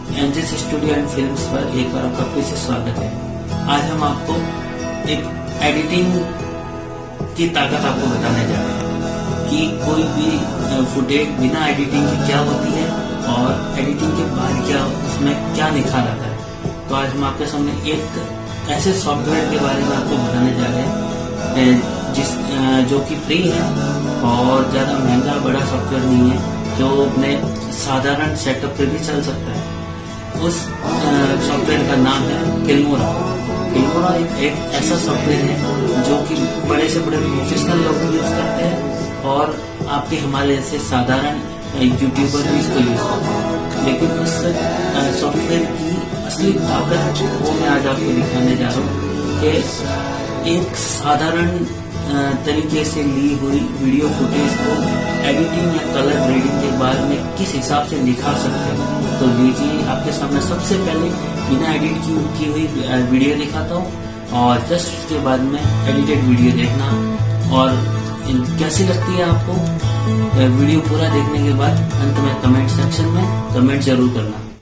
एनजेस studio and films पर एक बार आपका फिर से स्वागत है। आज हम आपको एक एडिटिंग की ताकत आपको बताने जा रहे हैं कि कोई भी फुटेज बिना एडिटिंग के क्या होती है और एडिटिंग के बाद क्या उसमें क्या निखार आता है। तो आज हम आपके सामने एक ऐसे सॉफ्टवेयर के बारे में आपको बताने जा रहे हैं जो कि फ्री है और ज्यादा महंगा बड़ा सॉफ्टवेयर नहीं है, जो अपने साधारण सेटअप पे भी चल सकता है। उस सॉफ्टवेयर का नाम है फिल्मोरा। फिल्मोरा एक ऐसा सॉफ्टवेयर है जो कि बड़े से बड़े प्रोफेशनल लोग भी यूज करते हैं और आपके हमारे जैसे साधारण यूट्यूबर भी इसको यूज करते हैं। लेकिन उस सॉफ्टवेयर की असली ताकत वो मैं आज आपको दिखाने जा रहा हूँ कि एक साधारण तरीके से ली हुई वीडियो फुटेज को एडिटिंग या कलर ग्रेडिंग के बाद में किस हिसाब से निखार सकते हैं। तो लीजिए आपके सामने सबसे पहले बिना एडिट की हुई वीडियो दिखाता हूँ और जस्ट उसके बाद में एडिटेड वीडियो देखना। और कैसी लगती है आपको वीडियो पूरा देखने के बाद अंत में कमेंट सेक्शन में कमेंट जरूर करना।